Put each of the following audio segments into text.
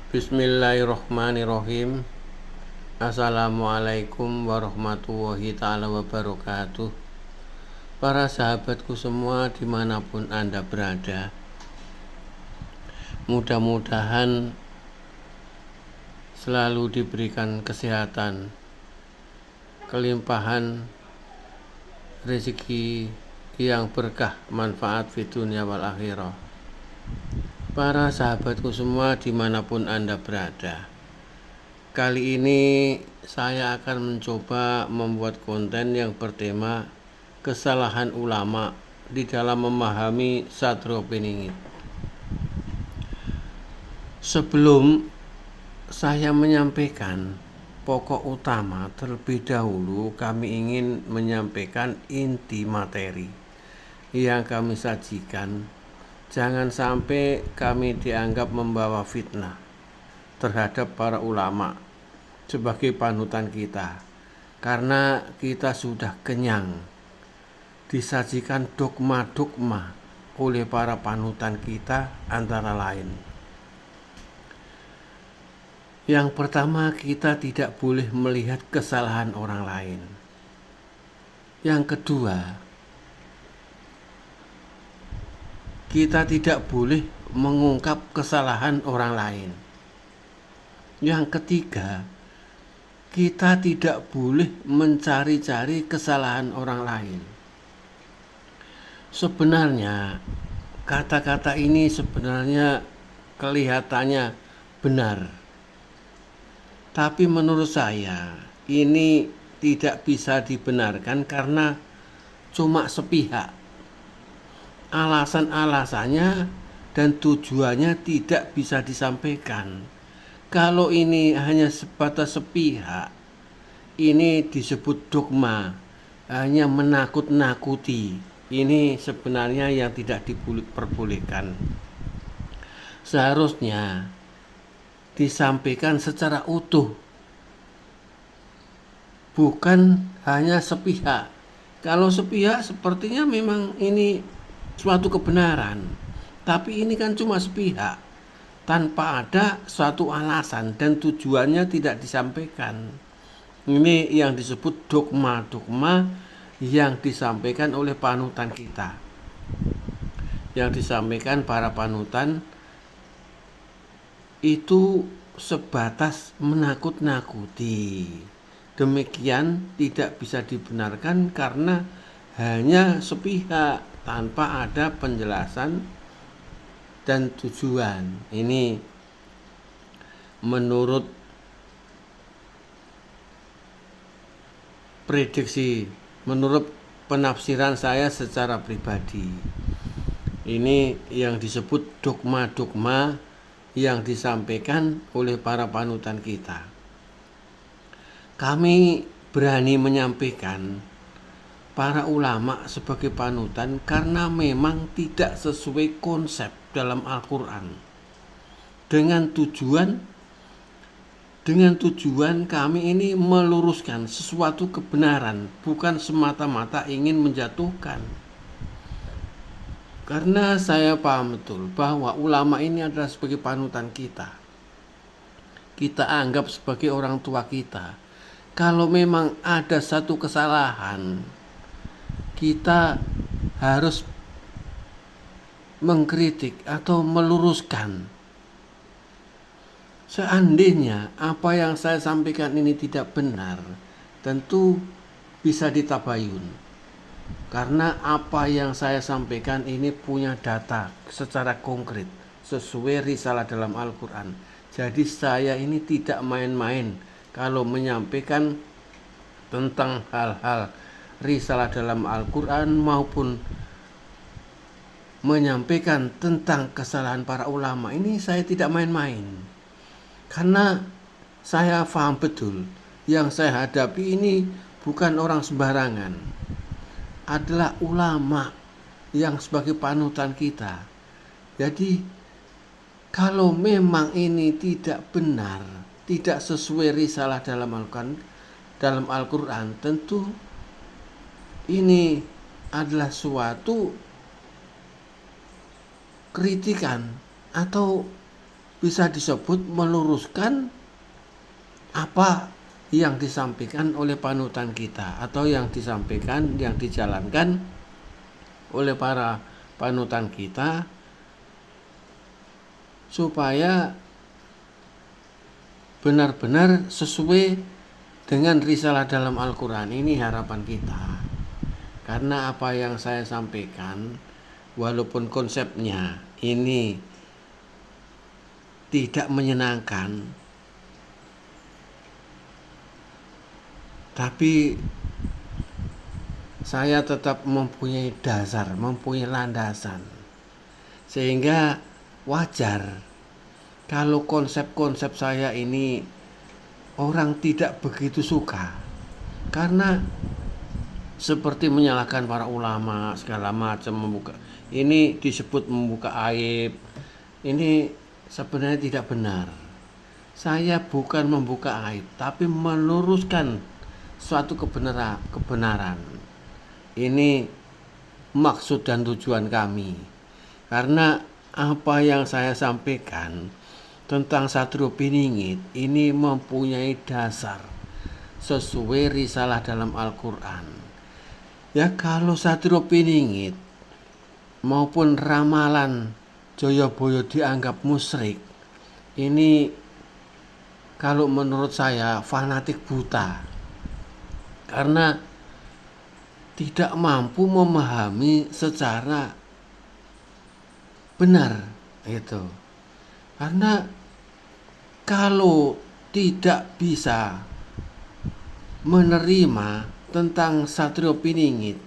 Bismillahirrohmanirrohim. Assalamualaikum warahmatullahi ta'ala wabarakatuh. Para sahabatku semua dimanapun Anda berada, mudah-mudahan selalu diberikan kesehatan, kelimpahan rezeki yang berkah, manfaat di dunia wal akhirah. Para sahabatku semua dimanapun Anda berada, kali ini saya akan mencoba membuat konten yang bertema kesalahan ulama di dalam memahami Sadro Piningit. Sebelum saya menyampaikan pokok utama, terlebih dahulu kami ingin menyampaikan inti materi yang kami sajikan. Jangan sampai kami dianggap membawa fitnah terhadap para ulama sebagai panutan kita, karena kita sudah kenyang disajikan dogma-dogma oleh para panutan kita, antara lain. Yang pertama, kita tidak boleh melihat kesalahan orang lain. Yang kedua, kita tidak boleh mengungkap kesalahan orang lain. Yang ketiga, kita tidak boleh mencari-cari kesalahan orang lain. Sebenarnya kata-kata ini sebenarnya kelihatannya benar, tapi menurut saya ini tidak bisa dibenarkan karena cuma sepihak. Alasan-alasannya dan tujuannya tidak bisa disampaikan. Kalau ini hanya sebatas sepihak, ini disebut dogma, hanya menakut-nakuti. Ini sebenarnya yang tidak diperbolehkan. Seharusnya disampaikan secara utuh, bukan hanya sepihak. Kalau sepihak sepertinya memang ini suatu kebenaran, tapi ini kan cuma sepihak, tanpa ada suatu alasan dan tujuannya tidak disampaikan. Ini yang disebut dogma-dogma yang disampaikan oleh panutan kita, yang disampaikan para panutan itu sebatas menakut-nakuti. Demikian tidak bisa dibenarkan karena hanya sepihak, tanpa ada penjelasan dan tujuan. Ini menurut prediksi, menurut penafsiran saya secara pribadi. Ini yang disebut dogma-dogma yang disampaikan oleh para panutan kita. Kami berani menyampaikan para ulama sebagai panutan karena memang tidak sesuai konsep dalam Al-Quran. Dengan tujuan kami ini meluruskan sesuatu kebenaran, bukan semata-mata ingin menjatuhkan. Karena saya paham betul bahwa ulama ini adalah sebagai panutan kita. Kita anggap sebagai orang tua kita. Kalau memang ada satu kesalahan, kita harus mengkritik atau meluruskan. Seandainya apa yang saya sampaikan ini tidak benar, tentu bisa ditabayun. Karena apa yang saya sampaikan ini punya data secara konkret, sesuai risalah dalam Al-Quran. Jadi saya ini tidak main-main kalau menyampaikan tentang hal-hal risalah dalam Al-Quran maupun menyampaikan tentang kesalahan para ulama. Ini saya tidak main-main, karena saya paham betul yang saya hadapi ini bukan orang sembarangan, adalah ulama yang sebagai panutan kita. Jadi kalau memang ini tidak benar, tidak sesuai risalah dalam Al-Quran, tentu ini adalah suatu kritikan atau bisa disebut meluruskan apa yang disampaikan oleh panutan kita, atau yang disampaikan, yang dijalankan oleh para panutan kita, supaya benar-benar sesuai dengan risalah dalam Al-Quran. Ini harapan kita. Karena apa yang saya sampaikan, walaupun konsepnya ini tidak menyenangkan, tapi saya tetap mempunyai dasar, mempunyai landasan, sehingga wajar kalau konsep-konsep saya ini orang tidak begitu suka, karena seperti menyalahkan para ulama segala macam, ini disebut membuka aib. Ini sebenarnya tidak benar. Saya bukan membuka aib, tapi meluruskan suatu kebenaran. Ini maksud dan tujuan kami. Karena apa yang saya sampaikan tentang Satrio Piningit ini mempunyai dasar sesuai risalah dalam Al-Quran. Ya, kalau Satrio Piningit maupun ramalan Joyoboyo dianggap musyrik, ini kalau menurut saya fanatik buta, karena tidak mampu memahami secara benar itu. Karena kalau tidak bisa menerima tentang Satrio Piningit,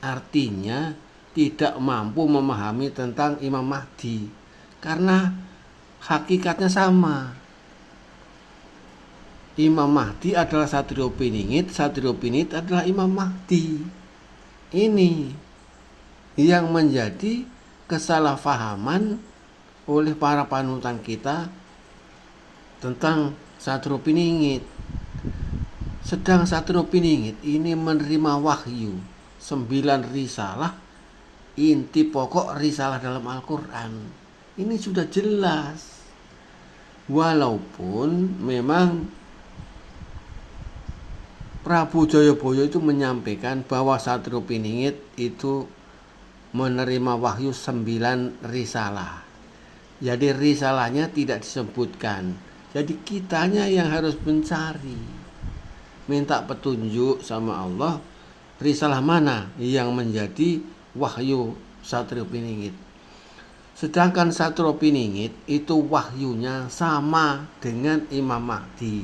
artinya tidak mampu memahami tentang Imam Mahdi, karena hakikatnya sama. Imam Mahdi adalah Satrio Piningit, Satrio Piningit adalah Imam Mahdi. Ini yang menjadi kesalahpahaman oleh para panutan kita tentang Satrio Piningit. Sedang Satrio Piningit ini menerima wahyu 9 risalah, inti pokok risalah dalam Al-Quran. Ini sudah jelas. Walaupun memang Prabu Joyoboyo itu menyampaikan bahwa Satrio Piningit itu menerima wahyu 9 risalah. Jadi risalahnya tidak disebutkan. Jadi kitanya yang harus mencari, minta petunjuk sama Allah, risalah mana yang menjadi wahyu Satrio Piningit. Sedangkan Satrio Piningit itu wahyunya sama dengan Imam Mahdi.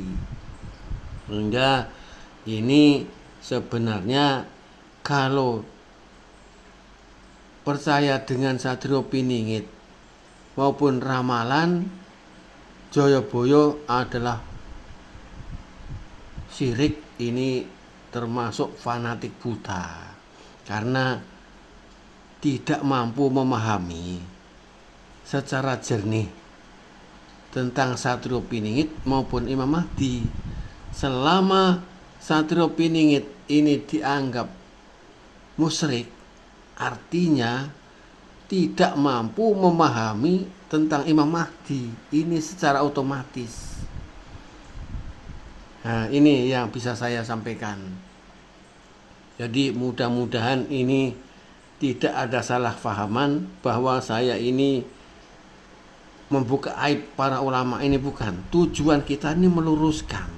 Sehingga ini sebenarnya kalau percaya dengan Satrio Piningit maupun ramalan Joyoboyo adalah syirik, ini termasuk fanatik buta, karena tidak mampu memahami secara jernih tentang Satrio Piningit maupun Imam Mahdi. Selama Satrio Piningit ini dianggap musyrik, artinya tidak mampu memahami tentang Imam Mahdi. Ini secara otomatis. Nah, ini yang bisa saya sampaikan. Jadi mudah-mudahan ini tidak ada salah fahaman bahwa saya ini membuka aib para ulama. Ini bukan. Tujuan kita ini meluruskan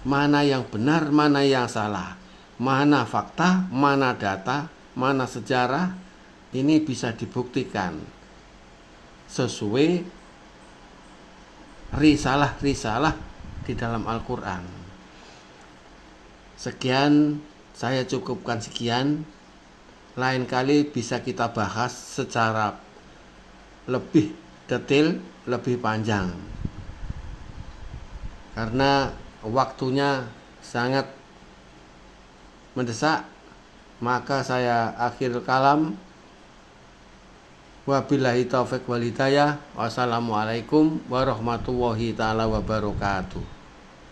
mana yang benar, mana yang salah, mana fakta, mana data, mana sejarah. Ini bisa dibuktikan sesuai risalah-risalah di dalam Al-Quran. Sekian, saya cukupkan sekian. Lain kali bisa kita bahas secara lebih detail, lebih panjang, karena waktunya sangat mendesak. Maka saya akhir kalam. Wabillahi taufiq wal hidayah. Wassalamualaikum warahmatullahi taala wabarakatuh.